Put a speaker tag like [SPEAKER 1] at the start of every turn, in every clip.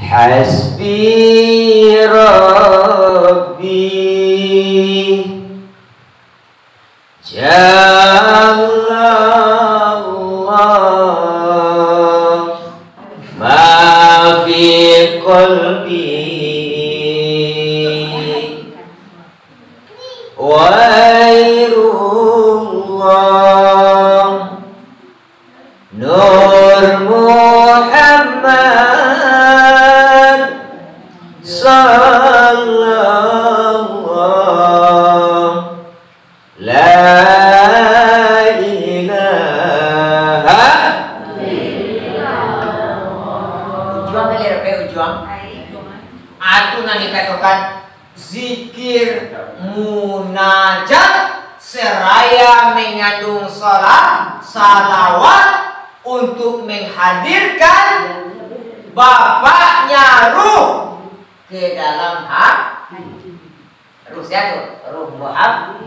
[SPEAKER 1] Hasbi Rabbi Jalla Allah ma fi qalbi Wairullah Nur Muhammad Sallallahu La ilaha Ujuang kali ada ujuang Aku nanti katakan zikir munajat seraya mengandung salat salawat untuk menghadirkan bapaknya ruh ke dalam hati. Ruh siapa? Ruh Muhammad.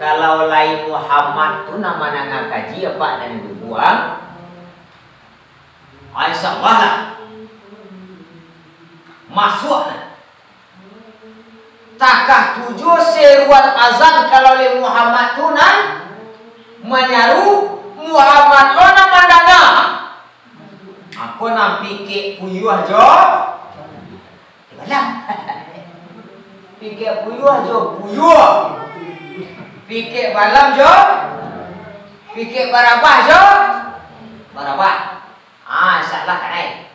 [SPEAKER 1] Kalau lain Muhammad tu nama nanga kaji apa dan dibuang insyaallah lah masuk lah takah tujuh seruan azan kalau lain Muhammad tu nan menyaru Muhammad lo nama nanga aku nak pikir puyuh jo balang pikir puyuh jo puyuh pikir balam jo, pikir barabah jo, barabah. Insyaallah kan ai.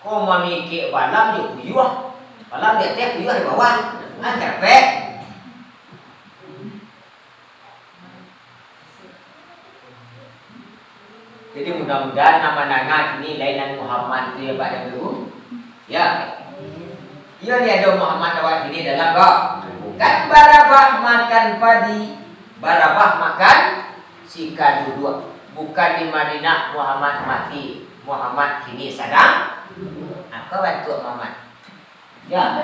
[SPEAKER 1] Kau memikir balam jo puyuh, balam di atas puyuh di bawah, capek. Jadi mudah-mudahan nama nanga ini lainan Muhammad dia pada dulu, ya. Ia dia ada Muhammad awak ini dalam kok. Bukan barabah makan padi, barabah makan sika duduk. Bukan di Madinah Muhammad mati, Muhammad kini sedang. Apa bantu Muhammad? Ya.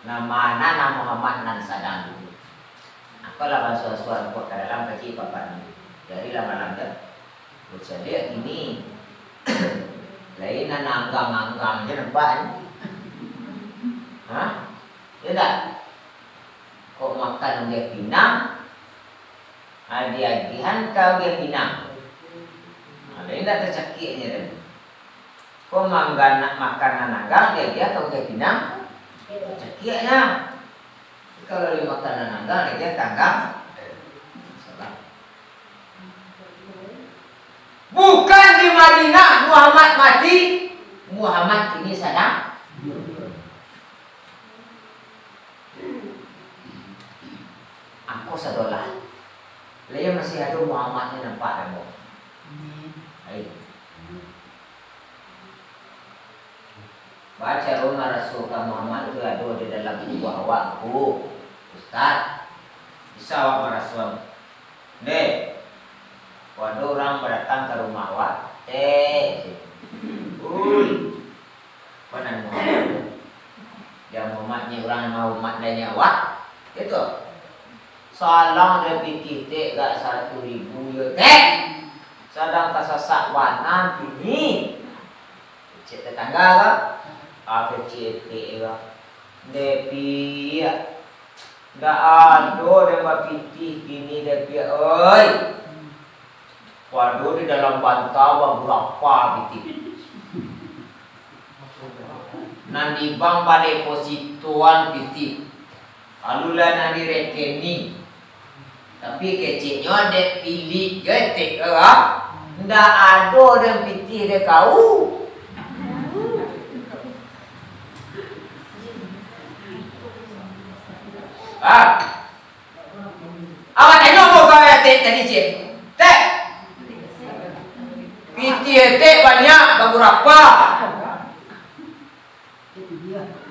[SPEAKER 1] Nama Muhammad nan sedang. Apa lah suara kok dalam kecil papan. Dari lama-lama saya lihat ini lain anggang-anggang je nampak. Hah? Ya tak? Kok makan dia pinang? Adi-adihan kau dia pinang. Lain tak tercakiknya dah. Kok mangga nak makan nanagang dia kau dia pinang? Tercakiknya. Kalau dia makan nanagang dia tanggang. Bukan di Madinah Muhammad mati, Muhammad kini sedang. Aku sadolah. Laya masih ada Muhammadnya nampak kamu. Ayo. Baca rumah Rasul Muhammad itu ada di dalam tubuh awakku, Ustaz. Bisa awak Rasul. Deh. Waduh orang datang ke rumah awak. Mana Muhammad? Yang Muhammadnya orang mau umat lainnya awak. Itu. Salang dia pikir tek gak 1.000 ya tek. Sedang tersesak warna ini. Cik tetangga lah. Apa cik tek lah. Depi ya. Dah ada dia berpikir gini depi oi. Waduh di dalam bantal berapa gitu. Nanti bang pada depositoan gitu. Lalu lah nanti rekening. Tapi kecilnya dek pilih jetek lah. Ndak ada yang pitih dia kau. Awak tengok kau ya tek tadi cik. Tek. Pitih tek banyak beberapa.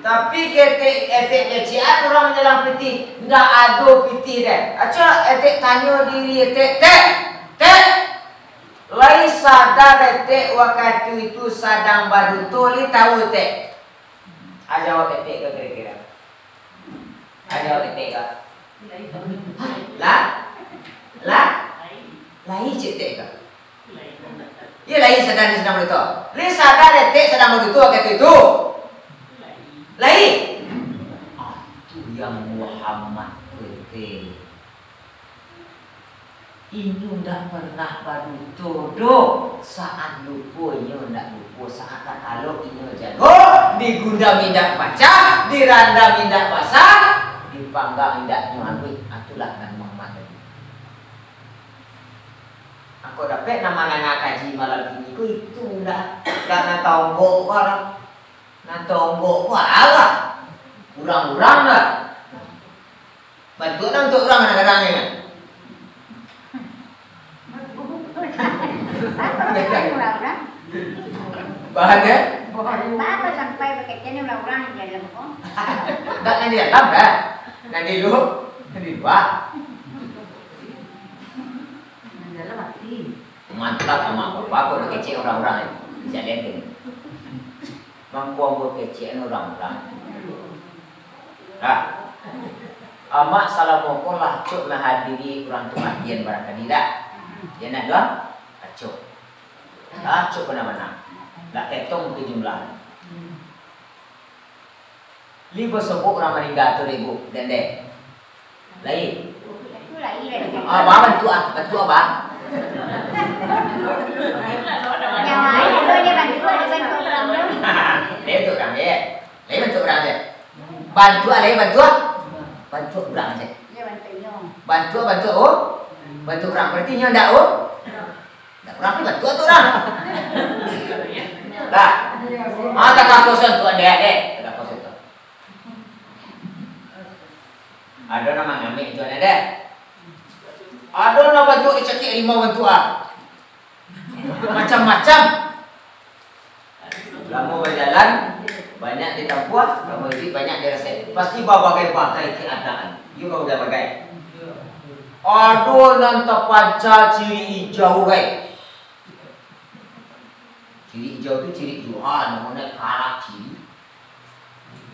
[SPEAKER 1] Tapi Tapi etek kecian orang dalam piti ndak ada piti deh. Aca etek tanya diri etek tek. Lai sadar etek waktu itu sadang badutuli tahu etek. Aja awak etek ke kira-kira. Aja awak etek ke. Lai cetek ke. Ya lai sadar sedang begitu. Lai sadar etek sedang begitu waktu itu. Lai. Itu yang Muhammad kete. Ini ndak pernah badutodo saat lupa ini ndak lupa saat kalau ini jago digunda mindak baca diranda mindak basah dipanggang mindak nyuambit atulah nan Muhammad. Aku dapat nama anak kaji malam ini ku itu ndak karena tombok orang na tombok wala urang-urang dah bantu orang untuk orang kadang-kadangnya bahannya
[SPEAKER 2] apa sampai paketnya orang-orang di dalam kok
[SPEAKER 1] tak nanti dalam dah nanti dulu nanti dua
[SPEAKER 2] dalam hati
[SPEAKER 1] mantap sama bapak aku kecil orang-orang bisa lihat ini mangkuang kecil orang-orang amak salamoko lah cuk menghadiri orang kematian barangkali tidak ya nak doang acuk acuk mana-mana tak ketong ke jumlah libo sebut orang meninggal tu ribu dendek lain
[SPEAKER 2] itu lagi
[SPEAKER 1] abang bantu abang
[SPEAKER 2] yang lain itu dia bantu orang dulu
[SPEAKER 1] dia bantu orang dia lain bantu orang dia bantu lain bantu orang dia
[SPEAKER 2] dia bantunya
[SPEAKER 1] bantu oh bantu orang berarti nya ndak oh ndak orang bantu tu orang dah kakak kosan tu adek kakak kosan tu ada nama ngambil tu ada bantu icakik rimau bantu macam-macam lama berjalan banyak ditempuh kemudian banyak dirasa pasti berbagai-bagai keadaan you berbagai aduh nan terpancar ciri hijau guys ciri hijau itu ciri Tuhan namanya karak ciri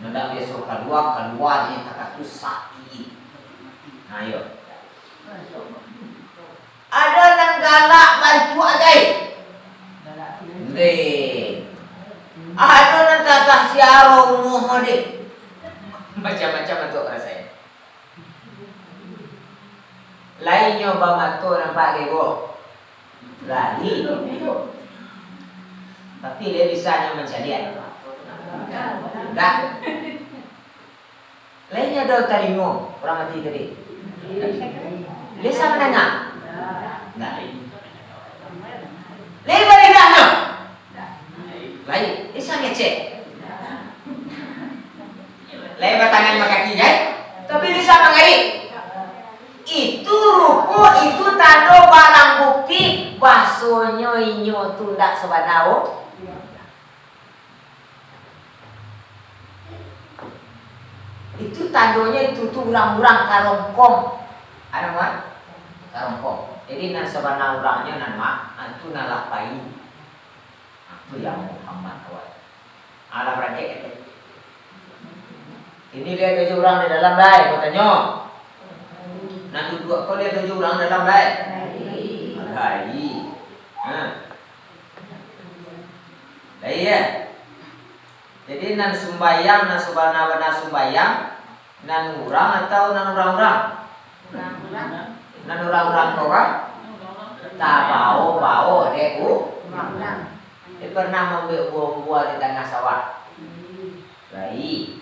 [SPEAKER 1] nanda biasa keluar ini kata tu sakit nah yuk ada yang galak bantu agai ada yang tatah siarong mohode macam-macam bentuk rasanya lainnya bamato nampak gego lagi tapi dia bisa mencari enggak lainnya ada talingo orang mati tadi bisa menanya enggak lain balik dahnya lain bisa ngecek lain batangan makaki tapi bisa mengari itu ruku itu tanda barang bukti basonya inyo tu ndak sebanau itu tandonya itu tuh urang-urang karongkong ada mah karongkong jadi nan sebanau urangnya nan mak itu nalapai itu yang Muhammad awal ala praktek itu ini lihat 7 orang di dalam lai katanya nah duduk kau lihat 7 orang dalam lai lai lai ya jadi nan sembayang nan subhana sembayang nan urang atau nan urang-urang nan urang-urang kau kan tak bau deh dia pernah membuat buah-buah di tengah sawah lai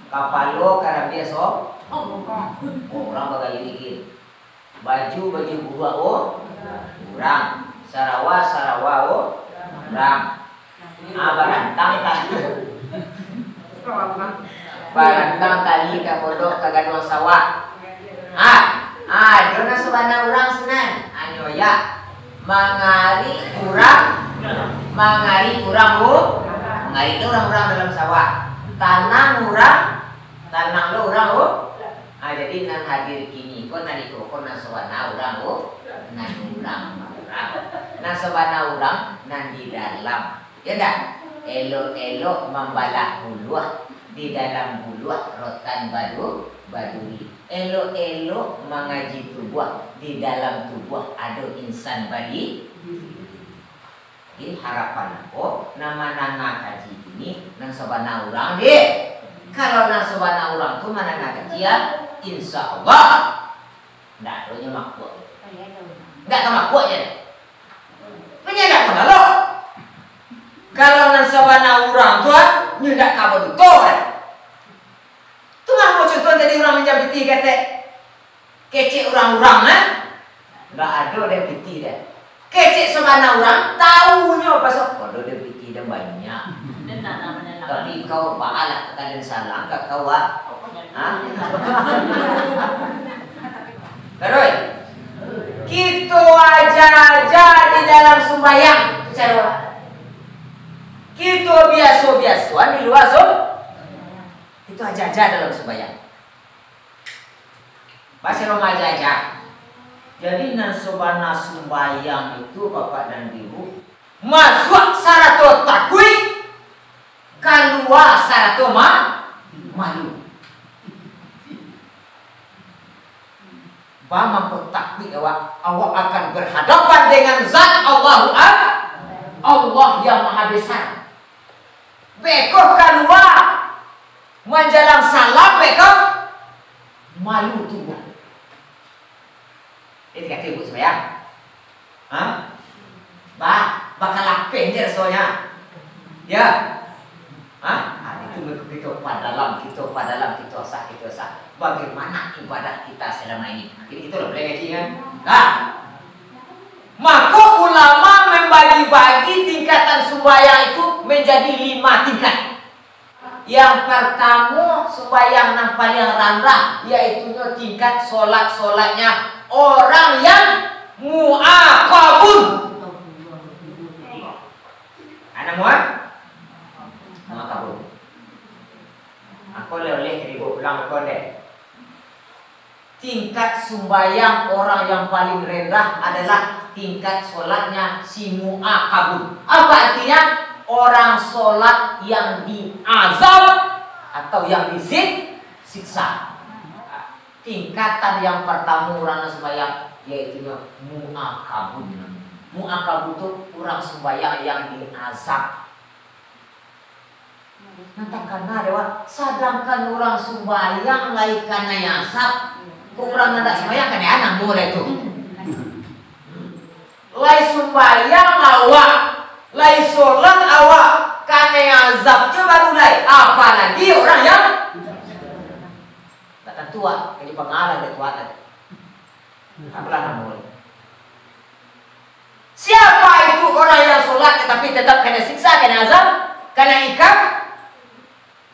[SPEAKER 1] kapal lo karena biasa orang bagai dikit baju buah orang sarawa orang barantang tali ka pondok kagaduang sawah dona subhana urang senan anyoya mangari urang mangari itu orang-orang dalam sawah tanang lo orang oh. Jadi nan hadir kini ko nari ko nan sawana orang oh. Nan orang. Nan sawana orang nan di dalam. Ya dah. Elok-elok membalah buluh di dalam buluh rotan baduri. Elok-elok mengaji tubuh di dalam tubuh ada insan badi. Jadi harapan aku nama kaji ini nang sabana orang deh. Kalau nang sabana orang tu mana kaji ya, insya Allah ndak ada makbul. Ndak ada makbul ya. Penyedak mana lo? Kalau nang sabana orang tu ndak kabar tu tu mah mau contoh jadi orang menjabiti kata kecek orang-orang nggak ada deputi dah. Kecek sabana orang tahunya pasal kalau deputi dah banyak. Tapi kau baalah kalian salah kak kau Terus kita aja di dalam sembahyang cara kita biasa di luar itu aja dalam sembahyang. Bahasa Roma aja. Jadi nan sobana sembahyang itu Bapak dan Ibu masuk syarat takwi keluar syarat malu. Bama kau takwi awak akan berhadapan dengan zat Allah yang maha besar. Bekor keluar menjalang salam bekor malu tubuh. Itu kata ibu sembahyang. Bakal lapeh je soalnya. Ya. Itu kita dalam kita sah. Bagaimana ibadah kita selama ini? Jadi kita boleh ngaji kan? Maka ulama membagi-bagi tingkatan sembahyang itu menjadi 5 tingkat. Yang pertama sembahyang yang paling rendah yaitu tingkat solatnya orang yang mu'aqabun. Ada mu'aqabun. Aku oleh ribu ulang kau deh. Tingkat sembahyang orang yang paling rendah adalah tingkat solatnya si mu'aqabun. Apa artinya? Orang solat yang diazab atau yang disiksa. Tingkatan yang pertama orang sembahyang yaitu mu'aqabun. Mu'aqabun itu orang sembahyang yang diazab. Nanti karena dewa, sedangkan orang sembahyang lain karena nyasap, kurang ada sembahyang kan ya anak mulai itu. Lain sembahyang awak, lain sholat awak, karena azabnya baru lain. Apalagi orang yang tak tua, jadi pengalah dari tua tadi. Apalah namanya. Siapa itu orang yang sholat tetapi tetap kena siksa, kena azab, kena ikat?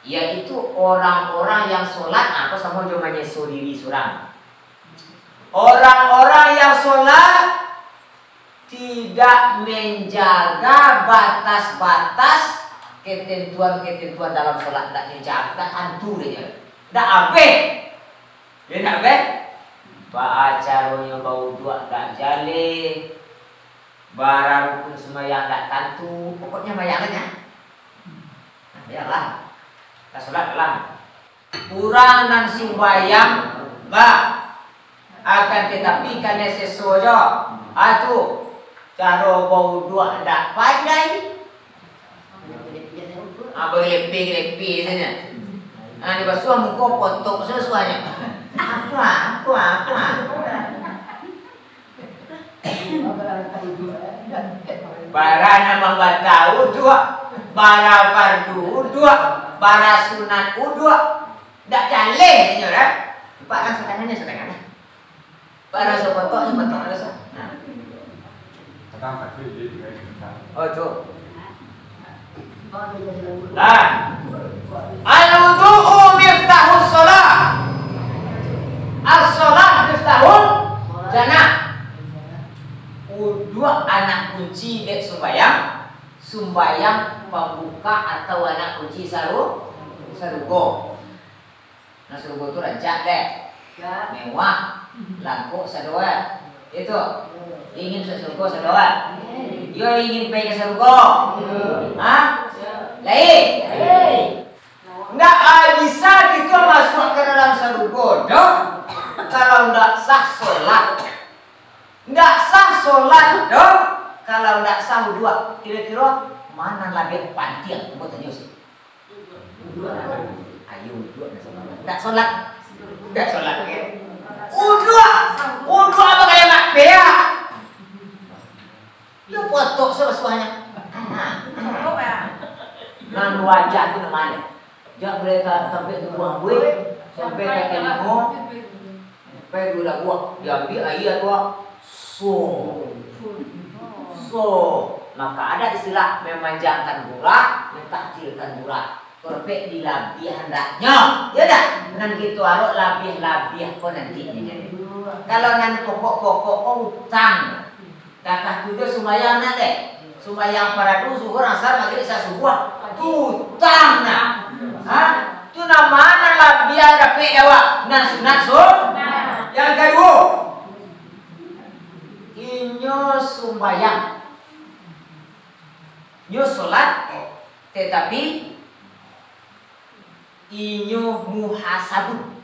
[SPEAKER 1] Yaitu orang-orang yang sholat atau sama jamannya sendiri surang. Orang-orang yang sholat tidak menjaga batas-batas ketentuan dalam sholat, tidak menjaga antur dia. Tidak abe, dia tidak abe. Acaranya bau dua tak jale, barang pun semayang tak tantu, pokoknya mayangannya. Biarlah. Sholat dalam kurang dan sembahyang akan tetapi karena sesuatu itu cara bau dua tak pandai lepi saja. Di basuh muka potong sesuanya. Apa? Para nama batau dua, para fardu dua, para sunat dua, tak jaleh ni orang. Pak kan setengahnya. Para sopotok ada sah. Oh tu. Al-wudu'u miftahus shalah. As-shalah miftahul jannah. Dua anak kunci dek sembahyang pembuka atau anak kunci sarugo. Nah sarugo itu rancak deh, mewah, langkuk sadoa. Itu ingin sarugo sadoa. Yo ingin pergi ke sarugo. Hah? Lain. Nggak bisa kita masuk ke dalam sarugo dong. Kalau nggak sah sholat. Nggak sah sholat dong. Kalau nggak sah dua. Kira-kira mana lebih pantian? Kamu tanya sih. Ayo dua nggak sholat. Nggak sholat. Udua apa kayak mak bea? Lu foto sesuanya. Nang wajah itu namanya. Jangan mereka sampai ke buang gue, sampai ke telingo, sampai dulu buang. Diambil ayat buang. Maka ada istilah memanjangkan gula, mentakjilkan gula. Korpek di labih hendaknya, ya dah. Nan gitu alok labih kok nantinya. Kalau nan pokok utang, kakak juga sumayang nade, sumayang pada tuh zuhur asar maghrib isya subuh, utang nah, tu namanya labih ada pedawa, nan sunat yang kedua, inyo sumayang, nyo sholat, tetapi inyo muhasabun.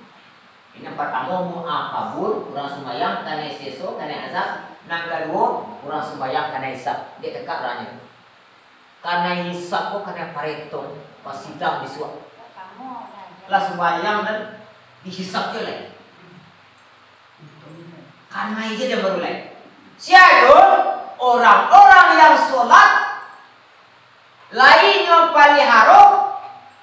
[SPEAKER 1] Ini yang pertama mu'akabur, kurang sembahyang karena seso, karena azab. Yang kedua, kurang sembahyang karena hisab. Dia tekak orangnya. Karena hisab kok karena pareto, pas sidang disuap. Lah sembahyang dan dihisab je lah. Karena itu dia baru lah. Siapa orang-orang yang sholat lainnya paliharo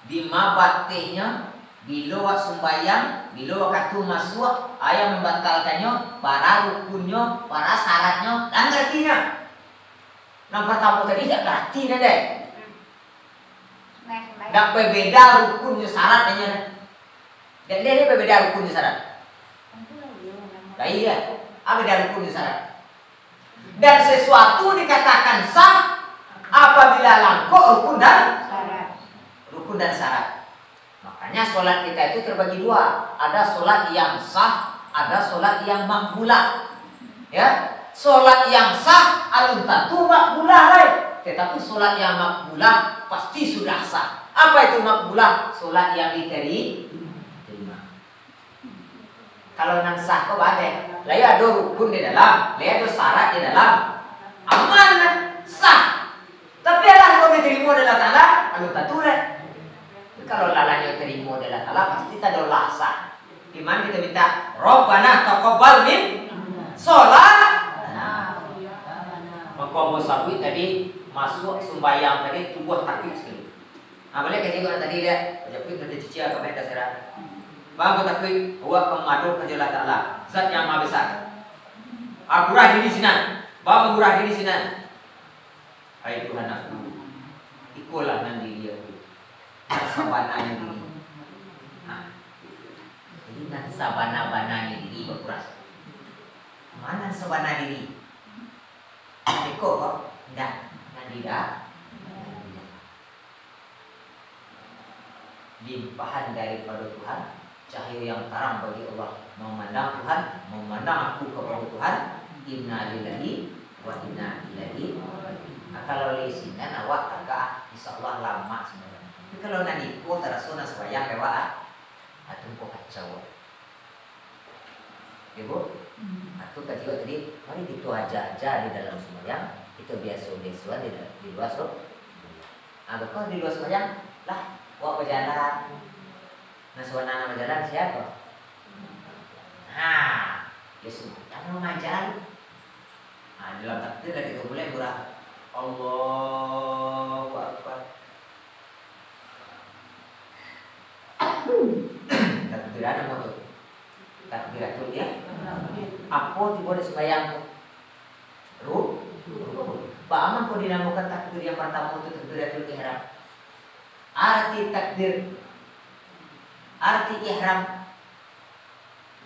[SPEAKER 1] bima batihnya bila sembahyang, bila katu masuk, ayam membatalkannya, para rukunnya, para syaratnya, dan artinya. Yang pertama tadi tidak arti deh. Tak berbeda rukunnya syaratnya. Dan dia berbeda rukunnya syarat. Nah iya, apa beda rukunnya syarat? Dan sesuatu dikatakan sah apabila langkuk rukun dan syarat. Makanya sholat kita itu terbagi dua. Ada sholat yang sah, ada sholat yang makbulah. Ya, sholat yang sah alun tentu makbulah lah. Tetapi sholat yang makbulah pasti sudah sah. Apa itu makbulah? Sholat yang diterima. Kalau yang sah kok ada? Lah ya ada rukun di dalam, lah ada syarat di dalam. Aman sah. Tapi Allah kalau diterima adalah ta'ala, alun tentu lah. Kalau lalanya terima adalah Allah pasti tak ada sah. Di mana kita minta Rabbana taqabbal min sholat. Maka musafir tadi masuk sembahyang tadi tubuh takbir sekali. Nah boleh kaji orang tadi dia takbir kerja cici apa mereka serah. Bang takbir wa kemadu kerja Allah Taala. Zat yang maha besar. Aku diri sini. Bang murah diri sini. Hai Tuhan aku. Ikulah nanti dia. Sabana diri. Nah, jadi nanti sabana diri berkuras. Mana sabana diri? Eko kok? Enggak, tidak. Limpahan daripada Tuhan, cahaya yang terang bagi Allah. Memandang Tuhan, memandang aku kepada Tuhan. Inna lillahi wa inna ilaihi. Kalau lesinan awak agak insyaallah lama sebenarnya. Tapi kalau nanti ko terasuna sembahyang lewat atau kok kacau. Ibu, aku kacau tadi, mari itu aja di dalam sembahyang itu biasa di luar so. Kau di luar sembahyang lah, kau berjalan. Nasuana berjalan siapa? Yesus, kamu majan. Dalam takdir dari itu mulai murah. Allahu Akbar. Takbiran apa tuh? Takbiratul ya. Apa tiba di sembahyang Pak Aman kok dinamakan takbir yang pertama itu takbiratul ihram. Arti ihram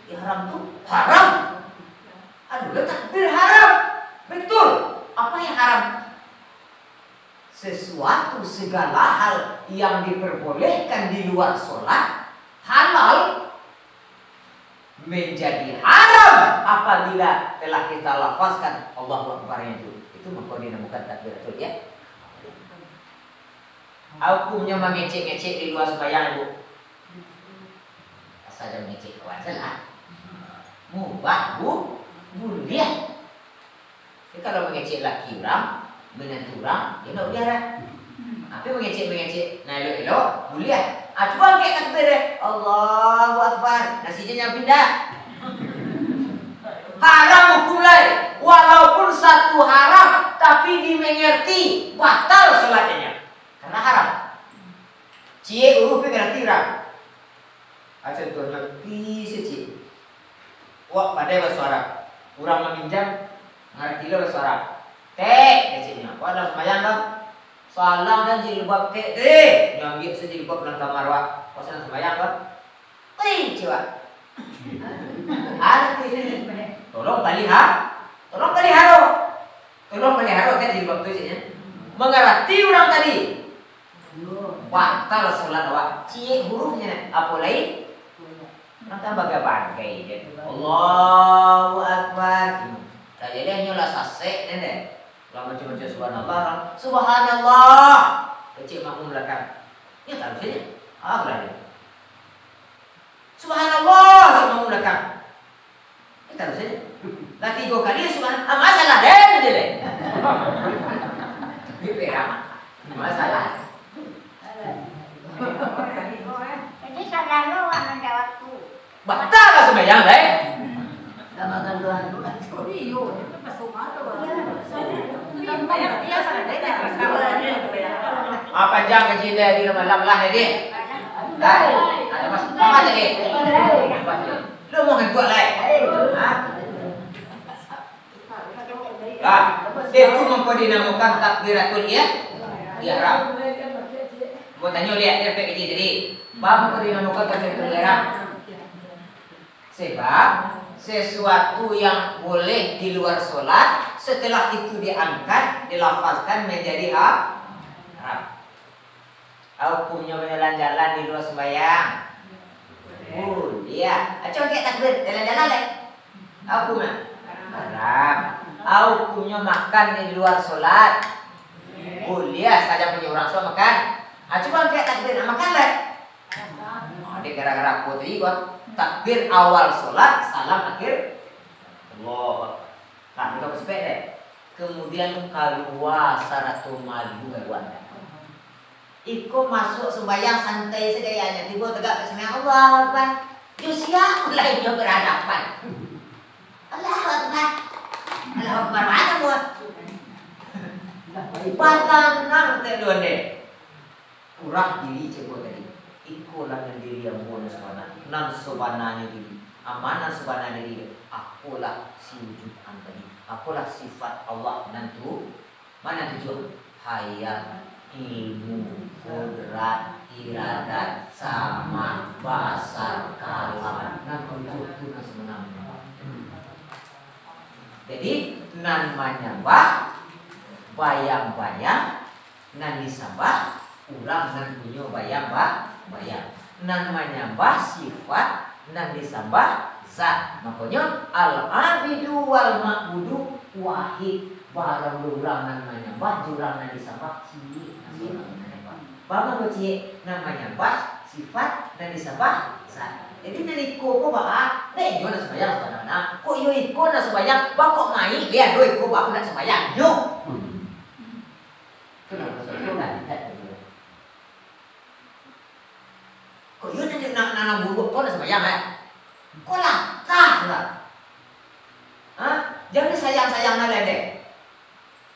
[SPEAKER 1] itu haram. Aduh, takbir haram. Betul. Apa yang haram? Sesuatu segala hal yang diperbolehkan di luar sholat halal menjadi haram apabila telah kita lafazkan Allahu Akbar itu maka dinamakan takbiratul ihram. Hukumnya mengecek-ngecek di luar sembahyang, Bu. Asal mengecek wajar lah. Mubah, Bu. Boleh. Kalau mengecek laki orang, menantu orang, dia nak biar. Apa mengecek-mengecek, nah elok-elok, boleh. Cuba angkat takbir deh. Allahu Akbar. Nasinya yang pindah. Haram hukum lain. Walaupun satu haram, tapi dimengerti batal sholatnya. Karena haram. Cie huruf berarti haram. Contohnya pi wah pandai bahasa Arab. Kurang meminjam ngerti lo bahasa Arab. Kecilnya. Wah dalam sembahyang kan. Salam dan jilbab nyambil sejilbab dalam kamar wak. Pas dalam sembahyang kan. Coba. Tolong pelihara kan jilbab itu sih. Mengerti orang tadi. Batal sholat awak. Cie hurufnya apa lain? Nanti bagaimana kayak Allahu Akbar. Jadi nyola sase nende. Lama macam subhanallah. Subhanallah. Kecil makmum belakang. Ya tahu saja. Berani. Subhanallah makmum belakang. Ya tahu saja. Lah 3 kali subhanallah. Masalah deh. Ini masalah.
[SPEAKER 2] Jadi selalu ada waktu.
[SPEAKER 1] Batal lah sembahyang deh.
[SPEAKER 3] Damakan Tuhan.
[SPEAKER 1] Apa jang kecil dia di malam lah ni? Ada mas apa tadi? Lu mau ngikut lah? Itu memperdinamakan takbiratul ihram. Mau tanya lihat dia pakai kecil tadi. Bab memperdinamakan takbiratul ihram. Sebab sesuatu yang boleh di luar sholat setelah itu diangkat dilafazkan menjadi haram. Hukumnya berjalan-jalan di luar sembahyang. Iya. Coba kayak takbir jalan-jalan deh. Hukumnya haram. Hukumnya makan di luar sholat. Boleh saja punya orang sholat makan. Coba kayak takbir makan deh. Dia gara-gara aku tadi gua takbir awal sholat, salam akhir. Allah. Nah, kita bersepeda. Kemudian keluar saratul madu gawanda. Iko masuk sembahyang santai segayanya. Tiba tegak sembahyang Allah Akbar. Yusia lainnya berhadapan. Allah Akbar. Allah Akbar mana buat? Patanang terdua deh. Kurang diri coba tadi. Iko lah diri yang buat subhana. Nan subhananya diri. Amanah subhananya diri. Akulah si wujud tadi. Akulah sifat Allah nantu. Mana tujuan? Hayat, ilmu, kudrat, iradat, sama, basar, kalam. Nan tujuan itu sebenarnya. Jadi namanya bayang-bayang, nan disabah, ulang nan punya bayang-bayang. Namanya sifat, nan disabah zat. Makanya al-abidu wal ma'budu wahid. Barang ulang namanya jurang nan disabah ci. Bapa ci namanya sifat dan disabah zat. Jadi dari koko ba nek yo na sembayang sebenarnya. Kok yo iko na sembayang, ba kok mai lihat do iko ba nak sembayang. Yo. Kenapa saudara? Kok yo nak buruk kok na sembayang Kok lah. Jangan sayang-sayang na lede.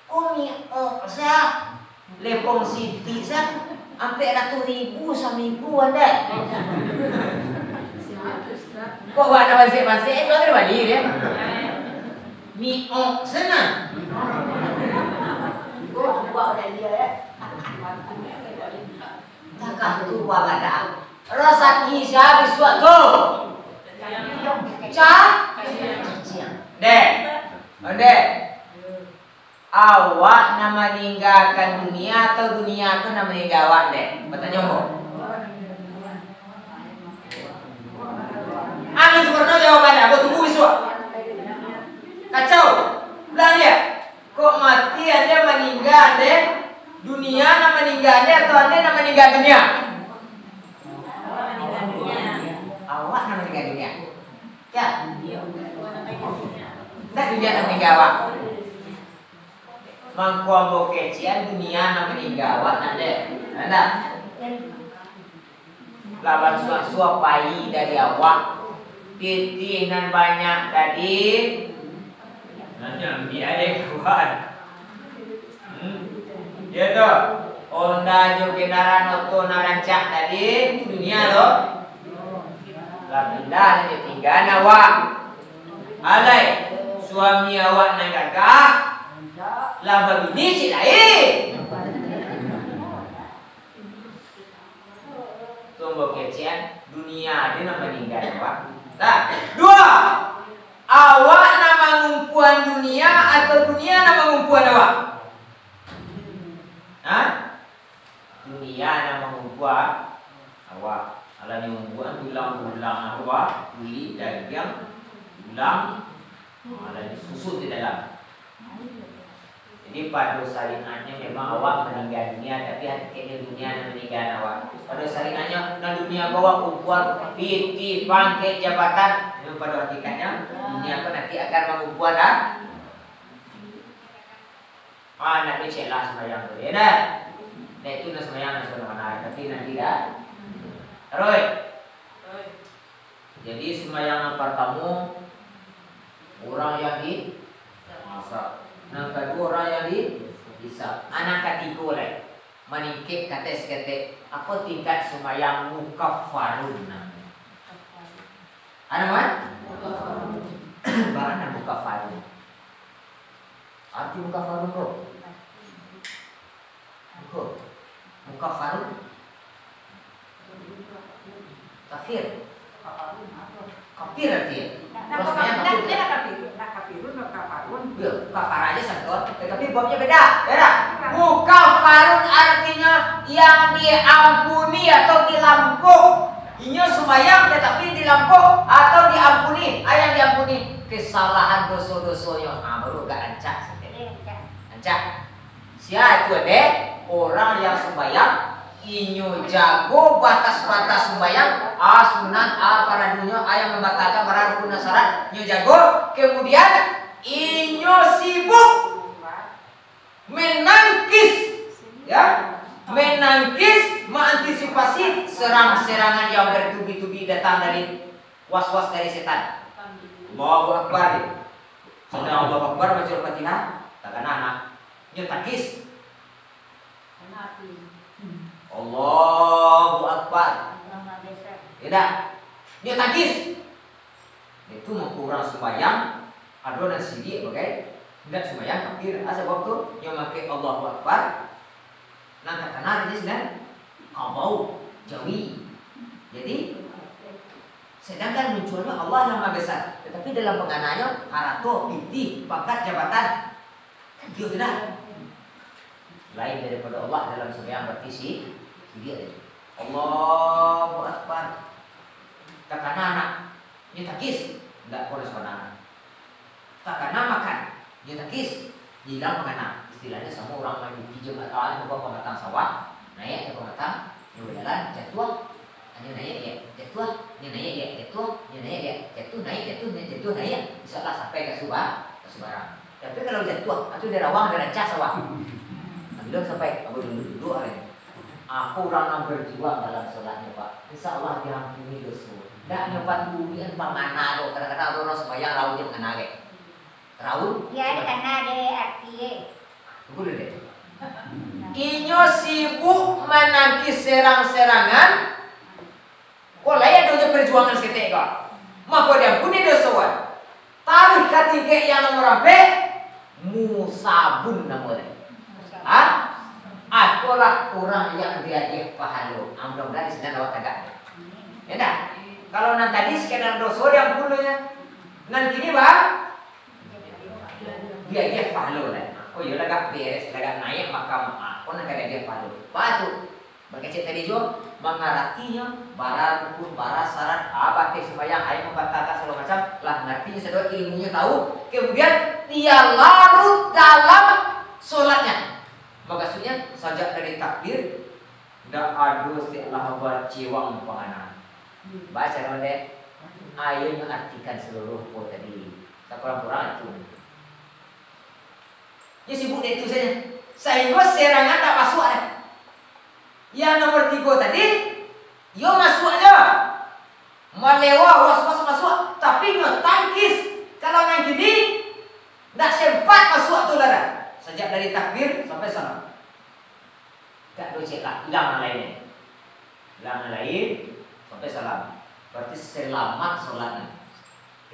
[SPEAKER 1] Kumi saya lepong siti sa ampe 100,000 seminggu ada. Kok ada masih itu ada balik dia. Sana.
[SPEAKER 3] Buat dia ya.
[SPEAKER 1] Takah tu ada. Rasa kisah bisuatu. Dek. awak nama meninggalkan dunia atau dunia aku nama meninggal awak deh? Bertanya kok. Angin sebenarnya jawabannya. Aku tunggu besok. Kacau. Bilang dia. Kok mati anda meninggal deh? Dunia nama meninggal deh atau anda nama meninggal dunia? Awak nama meninggal dunia. Ya. Tak dunia nama meninggal awak. Mangkuambo kecian dunia nama meninggal awak nade. Anda. Laban suap-suap bayi dari awak. Titih nan banyak tadi. Nanya dia ada kuat. Ya tu. Honda jo kendaraan oto narancak tadi dunia lo. Lah pindah dia tinggal awak. Alai suami awak nang gagah. Lah begini si lain. Tunggu kecian dunia dia nak meninggal awak. Nah, dua. Awak nama ngumpuan dunia atau dunia nama ngumpuan awak? Hah? Dunia nama ngumpuan awak. Kalau ni ngumpuan ulang-ulang awak, beli dagang, ulang, ada susut di dalam. Jadi pada saringannya memang awak meninggal dunia, tapi hakikatnya dunia yang meninggal awak. Pada saringannya dan dunia awak kumpulan piti, pangkat, jabatan. Memang pada hakikatnya dunia pun nanti akan mengumpul dah. Nanti celah sembahyang tu, ya dah. Nah itu nak sembahyang nak mana, tapi nanti dah. Terus. Jadi sembahyang pertama orang yang di masak. Yang kedua orang yang dihisap. Anak ketiga lah. Meningkit kata-kata apa tingkat sembahyang mukaffarun namanya. Ada mana? Mana mukaffarun? Arti mukaffarun kok? Kok? Mukaffarun? Kafir. Kafir artinya. Ya, kafar aja sangkut, tetapi babnya beda. Mukaffarun artinya yang diampuni atau dilampau. Ini sembahyang tetapi dilampau atau diampuni. Yang diampuni kesalahan dosa-dosanya. Baru gak ancak. Ancak. Siapa itu deh? Orang yang sembahyang inyo jago batas-batas sembahyang sunat faradunya yang membatalkan para rukun dan syarat inyo jago, kemudian inyo sibuk menangkis mengantisipasi serangan-serangan yang bertubi-tubi datang dari was-was dari setan. Allahu Akbar. Sedang Allahu Akbar baca Al-Fatihah, takkan anak inyo takis. Allahu Akbar. Tidak. Dia takis. Itu mengkurang sembahyang. Ada dan sidi, bagai tidak sembahyang kafir. Asal waktu yang memakai Allahu Akbar. Nanti kanan dia sedang kabau, jawi. Jadi sedangkan munculnya Allah yang Maha Besar. Tetapi dalam pengananya harato, piti, pangkat, jabatan. Kan dia tidak. Lain daripada Allah dalam sembahyang berarti dia Allahu Akbar. Takkan anak dia takis, tidak koresponan. Takkan makan dia takis, hilang menganak. Istilahnya semua orang main pinjam atau buka pematang sawah, naik ke pematang, dia berjalan jatuh, hanya naik dia jatuh, dia naik dia jatuh, dia naik dia jatuh, naik jatuh, jatuh naik, insyaallah sampai ke Subarang. Tapi kalau jatuh, atau dia rawang dia rancak sawah. Belum sampai aku dulu hari ini. Aku orang yang berjuang dalam sholatnya Pak. Insya Allah diampuni dosa. Tak nyoba tulian pamana lo. Kadang-kadang orang sembahyang raut yang kena ke. Raut?
[SPEAKER 2] Ya karena ada artinya.
[SPEAKER 1] Boleh deh. Inyo sibuk menangkis serang-serangan. Kok layak dosa perjuangan seketik kok. Maka diampuni dosa Pak. Tarik ketika yang nomor apa? Musabun namanya. Akulah orang yang dia pahala. Mudah-mudahan di sini awak tegak. Ya dah. Kalau nanti tadi sekedar dosa yang puluhnya, nanti kini bah dia pahala lah. Aku yo lagak beres, lagak naik maka aku nak ada dia palu. Patu. Berkecil tadi jo mengaratinya bara rukun bara syarat apa ke supaya ayo membatalkan segala macam lah ngerti sedot ilmunya tahu kemudian dia larut dalam sholatnya maksudnya sejak dari takbir dah adu setelah buat ciwang panganan baca ronde ayo mengartikan seluruh kota tadi sekurang-kurang itu ya sibuk itu saja sehingga serangan tak masuk ada. Yang nomor 3 tadi, yo masuk aja, melewah was-was masuk, tapi yo tangkis. Kalau yang gini, tidak sempat masuk tuh lara. Sejak dari takbir sampai salam, tak docet lah, hilang lainnya, lain sampai salam. Berarti selamat sholatnya.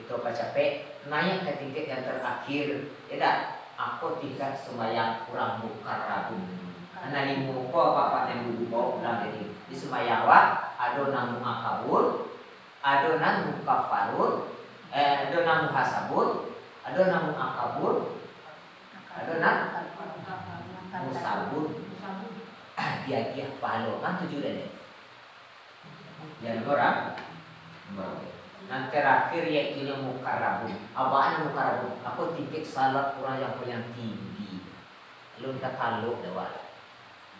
[SPEAKER 1] Itu apa capek, naik ke tingkat yang terakhir. Tidak, aku tingkat sembahyang kurang mukarrabun. Analimu ko apa yang dulu bawa pulang jadi di sembahyang wa adonan muakabur adonan mukafarur adonan muhasabur adonan muakabur adonan musabur dia palo kan 7 deh yang orang nanti terakhir yaitu yang mukarrabun apaan mukarrabun aku titik salat kurang yang tinggi lu tak taluk dewa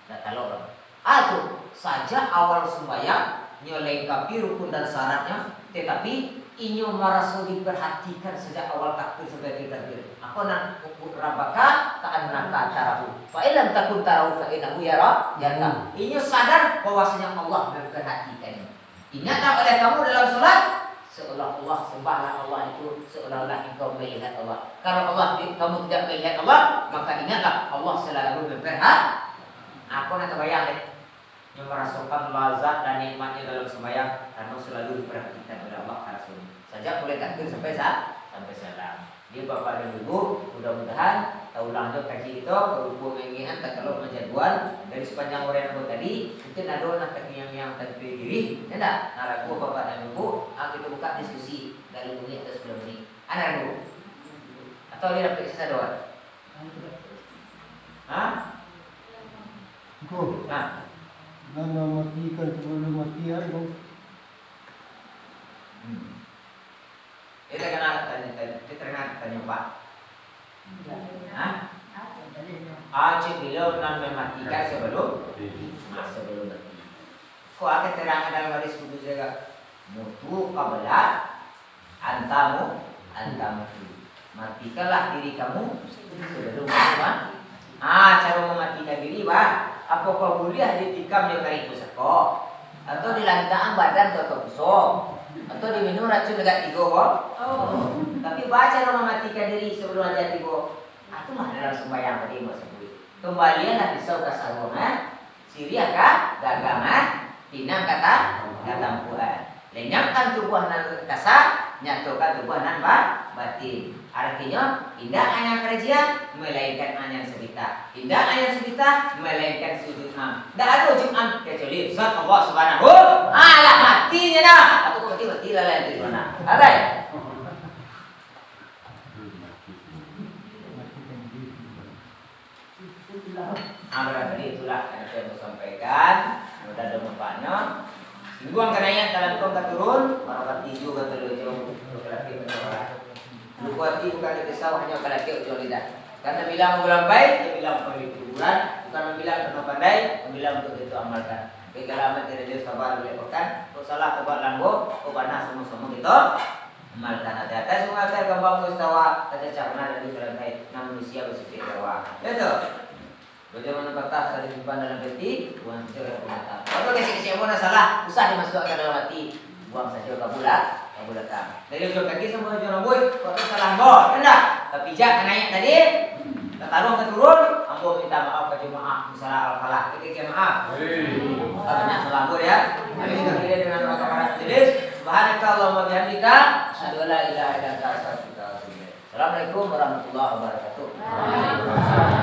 [SPEAKER 1] tak taluk atau saja awal sembahyang nyelengkapi rukun dan syaratnya tetapi inyo merasa diperhatikan sejak awal takbir sampai takbir aku nak ukur rabaka ka'annaka tarahu fa illam takun tarahu fa innahu yara yaka inyo sadar bahwasanya Allah memperhatikan ingatlah oleh kamu dalam salat seolah-olah sembahlah Allah itu seolah-olah engkau melihat Allah kalau Allah kamu tidak melihat Allah maka ingatlah Allah selalu memperhatikan aku nak terbayang deh yang merasakan lazat dan nikmatnya dalam sembahyang karena selalu diperhatikan oleh Allah Rasul. Sejak mulai takbir sampai salam. Dia bapak dan ibu mudah-mudahan ulang tu kaji itu berhubung mengingat kalau menjadwal dari sepanjang orang yang tadi mungkin ada nak yang takbir diri, tidak? Naraku bapak dan ibu, kita buka diskusi dari menit atau 10 menit. Ada dulu atau dia dapat sisa doa? Hah?
[SPEAKER 4] Kau nak matikan sebelum matian kau.
[SPEAKER 1] Kita kena tanya Pak. Hah? Acik beliau nak mematikan sebelum mati. Kau akan terangkan dalam hadis kudus juga. Mutu qabla antamu. Matikanlah diri kamu sebelum mati. Cara mematikan diri Pak. Apakah boleh ditikam di kari pusako atau di lantaan badan atau busuk atau diminum racun dekat tigo tapi baca nama mematikan diri sebelum aja tigo itu mah dalam sembahyang tadi mas kembalian lah pisau kasarungan siria kah gagangan pinang kata tampuan lenyapkan tubuh nan kasar nyatukan tubuh nan batin artinya indah hanya kerja melainkan hanya sebita indah hanya sebita melainkan sujud am tidak ada jum'am kecuali zat Allah subhanahu ala matinya dah atau mati lah lain di mana ada ya tadi itulah yang saya mau sampaikan mudah ada manfaatnya buang kenanya dalam kau turun barokat juga terlalu berarti menolak Lukuati bukan kesal hanya kalaki ujung lidah. Karena bilang bulan baik, dia bilang untuk hiburan, bukan bilang untuk pandai, bilang untuk itu amalkan. Kegalaman tidak jauh sabar melepaskan, untuk salah tebat langgo, ubana semua kita amalkan. Hati-hati semua saya gampang mustawa, kata cakna dan diberantai, namun usia bersifat jawa. Itu. Bagaimana batas dari simpan dalam hati, buang saja ke mata. Kalau kasih mana salah, usah dimasukkan dalam hati, buang saja ke bulat. Dari ujung kaki sampai ujung rambut, kalau salah bor, enggak. Tapi jak naik tadi, ketarung keturun, ambo minta maaf ke jemaah, misalnya al-falah, kita maaf. Banyak salah bor ya. Kami juga kira dengan orang kamar jenis. Subhanakallahumma bihamdika, asyhadu an la ilaha illa anta astaghfiruka wa atubu ilaik. Assalamualaikum warahmatullahi wabarakatuh.